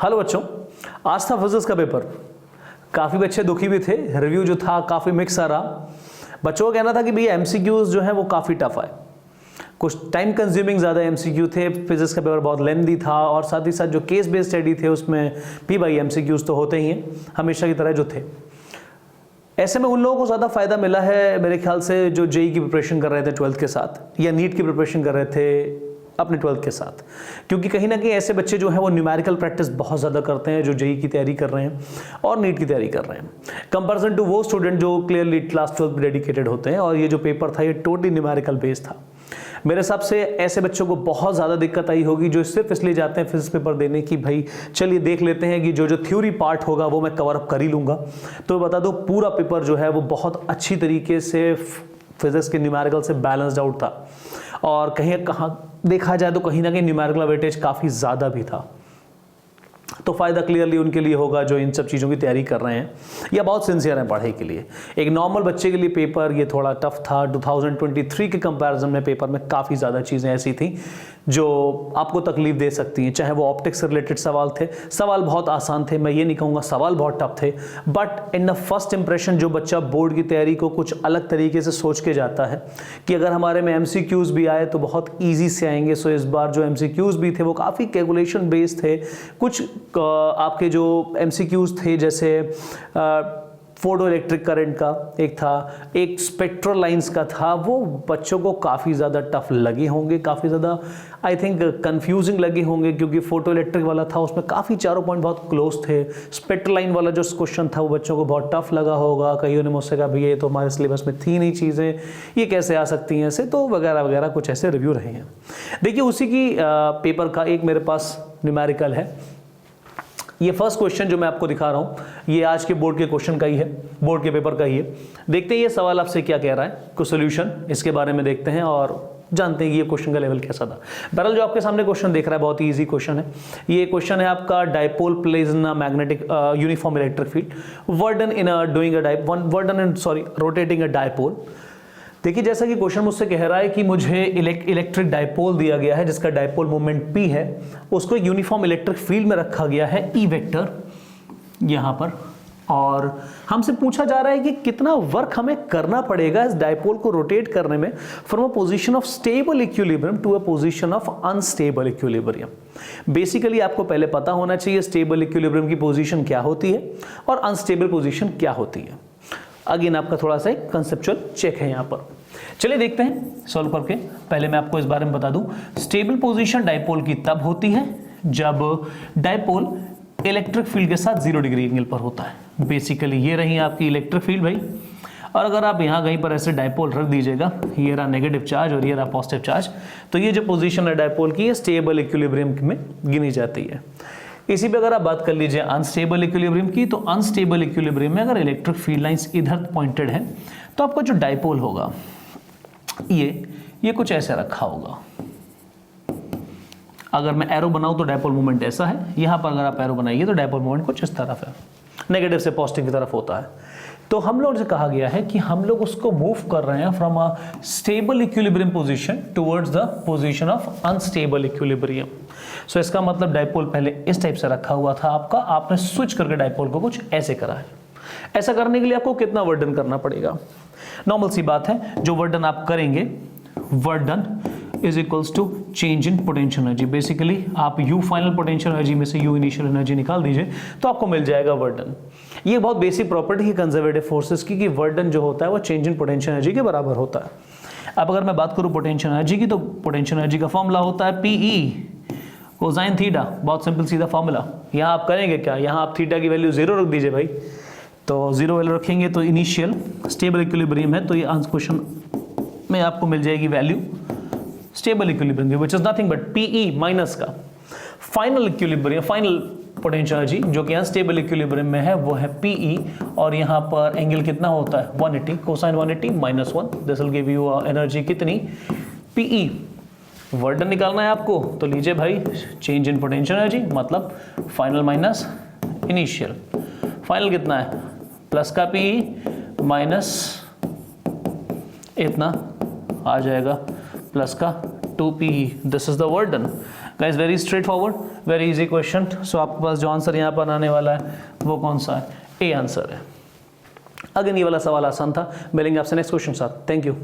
Hello बच्चों, आज था फिजिक्स का पेपर। काफ़ी बच्चे दुखी भी थे, रिव्यू जो था काफ़ी मिक्स आ रहा। बच्चों का कहना था कि भैया एमसीक्यूज जो है वो काफ़ी टफ है, कुछ टाइम कंज्यूमिंग ज़्यादा एमसीक्यू थे, फिजिक्स का पेपर बहुत लेंदी था और साथ ही साथ जो केस बेस्ड स्टडी थे उसमें भी भाई एमसीक्यूज तो होते ही हैं हमेशा की तरह जो थे। ऐसे में उन लोगों को ज़्यादा फायदा मिला है मेरे ख्याल से जो जेई की प्रिपरेशन कर रहे थे 12th के साथ या नीट की प्रिपरेशन कर रहे थे अपने 12th के साथ, क्योंकि कहीं ना कहीं ऐसे बच्चे जो हैं वो न्यूमेरिकल प्रैक्टिस बहुत ज़्यादा करते हैं जो जेई की तैयारी कर रहे हैं और नीट की तैयारी कर रहे हैं, कंपैरिजन टू वो स्टूडेंट जो क्लियरली क्लास 12 पे डेडिकेटेड होते हैं। और ये जो पेपर था ये टोटली न्यूमेरिकल बेस्ड था। मेरे हिसाब से ऐसे बच्चों को बहुत ज़्यादा दिक्कत आई होगी जो सिर्फ इसलिए जाते हैं फिजिक्स पेपर देने की भाई चलिए देख लेते हैं कि जो थ्योरी पार्ट होगा वो मैं कवर अप कर ही लूँगा। तो बता दो पूरा पेपर जो है वो बहुत अच्छी तरीके से फिजिक्स के न्यूमेरिकल से बैलेंस्ड आउट था और कहाँ देखा जाए तो कहीं ना कहीं न्यूमेरिकल वेटेज काफ़ी ज़्यादा भी था। तो फ़ायदा क्लियरली उनके लिए होगा जो इन सब चीज़ों की तैयारी कर रहे हैं या बहुत सिंसियर हैं पढ़ाई के लिए। एक नॉर्मल बच्चे के लिए पेपर ये थोड़ा टफ था। 2023 के कंपैरिजन में पेपर में काफ़ी ज़्यादा चीज़ें ऐसी थी जो आपको तकलीफ दे सकती हैं, चाहे वो ऑप्टिक्स से रिलेटेड सवाल थे। सवाल बहुत आसान थे, मैं ये नहीं कहूँगा सवाल बहुत टफ थे, but in the first impression जो बच्चा बोर्ड की तैयारी को कुछ अलग तरीके से सोच के जाता है कि अगर हमारे में एमसीक्यूज़ भी आए तो बहुत ईजी से आएंगे। सो इस बार जो एमसीक्यूज़ भी थे वो काफ़ी कैलकुलेशन बेस्ड थे। कुछ आपके जो एमसीक्यूज़ थे जैसे फोटो इलेक्ट्रिक करंट का एक था, एक स्पेक्ट्रल लाइंस का था, वो बच्चों को काफ़ी ज़्यादा टफ लगे होंगे, काफ़ी ज़्यादा आई थिंक कंफ्यूजिंग लगे होंगे क्योंकि फोटो इलेक्ट्रिक वाला था उसमें काफ़ी चारों पॉइंट बहुत क्लोज थे। स्पेक्ट्रल लाइन वाला जो क्वेश्चन था वो बच्चों को बहुत टफ लगा होगा। कईयों ने मुझसे कहा भैया ये तो हमारे सिलेबस में थी नहीं चीज़ें, ये कैसे आ सकती हैं ऐसे, तो वगैरह वगैरह कुछ ऐसे रिव्यू रहे हैं। देखिए उसी की पेपर का एक मेरे पास न्यूमेरिकल है। ये फर्स्ट क्वेश्चन जो मैं आपको दिखा रहा हूँ ये आज के बोर्ड के क्वेश्चन का ही है, बोर्ड के पेपर का ही है। देखते हैं ये सवाल आपसे क्या कह रहा है, कुछ सोल्यूशन इसके बारे में देखते हैं और जानते हैं कि ये क्वेश्चन का लेवल कैसा था। बहरहाल जो आपके सामने क्वेश्चन देख रहा है बहुत ही ईजी क्वेश्चन है। ये क्वेश्चन है आपका dipole placed in magnetic uniform electric field, work done in doing a work done in rotating a dipole. देखिए जैसा कि क्वेश्चन मुझसे कह रहा है कि मुझे इलेक्ट्रिक डायपोल दिया गया है जिसका डायपोल मोमेंट p है, उसको एक यूनिफॉर्म इलेक्ट्रिक फील्ड में रखा गया है E वेक्टर यहाँ पर, और हमसे पूछा जा रहा है कि कितना वर्क हमें करना पड़ेगा इस डायपोल को रोटेट करने में from a position of stable equilibrium to a position of unstable equilibrium. Basically आपको पहले पता होना चाहिए स्टेबल इक्विलिब्रियम की पोजीशन क्या होती है और अनस्टेबल पोजीशन क्या होती है। अगेन आपका थोड़ा सा एक कंसेप्चुअल चेक है यहाँ पर। चलिए देखते हैं सॉल्व करके। पहले मैं आपको इस बारे में बता दूं, स्टेबल पोजीशन डायपोल की तब होती है जब डायपोल इलेक्ट्रिक फील्ड के साथ 0 डिग्री एंगल पर होता है। बेसिकली ये रही आपकी इलेक्ट्रिक फील्ड भाई, और अगर आप यहाँ कहीं पर ऐसे डायपोल रख दीजिएगा, ये रहा नेगेटिव चार्ज और ये रहा पॉजिटिव चार्ज, तो ये जो पोजीशन है डायपोल की ये स्टेबल इक्विलिब्रियम में गिनी जाती है। इसी पे अगर आप बात कर लीजिए अनस्टेबल इक्विलिब्रियम की, तो अनस्टेबल इक्विलिब्रियम में अगर इलेक्ट्रिक फील्ड लाइंस इधर पॉइंटेड है तो आपका जो डायपोल होगा ये कुछ ऐसे रखा होगा। अगर मैं एरो बनाऊं तो डायपोल मोमेंट ऐसा है, यहां पर अगर आप एरो बनाइए तो डायपोल मोमेंट कुछ इस तरफ है, नेगेटिव से पॉजिटिव की तरफ होता है। तो हम लोग से कहा गया है कि हम लोग उसको मूव कर रहे हैं from a stable equilibrium position towards the position of unstable equilibrium. So इसका मतलब डायपोल पहले इस टाइप से रखा हुआ था आपका, आपने स्विच करके डायपोल को कुछ ऐसे करा है। ऐसा करने के लिए आपको कितना वर्डन करना पड़ेगा? नॉर्मल सी बात है, जो वर्डन आप करेंगे work done is equals to change in potential energy. Basically आप U फाइनल पोटेंशियल एनर्जी में से U इनिशियल एनर्जी निकाल दीजिए तो आपको मिल जाएगा वर्डन। ये बहुत बेसिक प्रॉपर्टी है कंजर्वेटिव फोर्सेस की कि वर्डन जो होता है वो चेंज इन पोटेंशियल एनर्जी के बराबर होता है। अब अगर मैं बात करूं पोटेंशियल एनर्जी की, तो पोटेंशियल एनर्जी का फॉर्मूला होता है PE कोसाइन थीटा। बहुत सिंपल सीधा फॉर्मूला। यहाँ आप करेंगे क्या, यहाँ आप थीटा की वैल्यू 0 रख दीजिए भाई, तो 0 वैल्यू रखेंगे तो इनिशियल स्टेबल इक्विलिब्रियम है, तो ये आंसर क्वेश्चन में आपको मिल जाएगी value stable equilibrium which is nothing but PE minus का final equilibrium, final potential energy जो कि अनस्टेबल इक्विलिब्रियम में है वो है PE, और यहाँ पर एंगल कितना होता है 180, cosine 180 minus 1, this will give you energy कितनी PE। वर्डन निकालना है आपको तो लीजिए भाई चेंज इन पोटेंशियल एनर्जी मतलब फाइनल माइनस इनिशियल। फाइनल कितना है प्लस का PE माइनस इतना आ जाएगा प्लस का 2PE, this is the work done. Guys very straight forward, very easy question. So आपके पास जो आंसर यहाँ पर आने वाला है वो कौन सा है? ए आंसर है। अगेन ये वाला सवाल आसान था। मिलेंगे आपसे नेक्स्ट क्वेश्चन साथ। Thank you.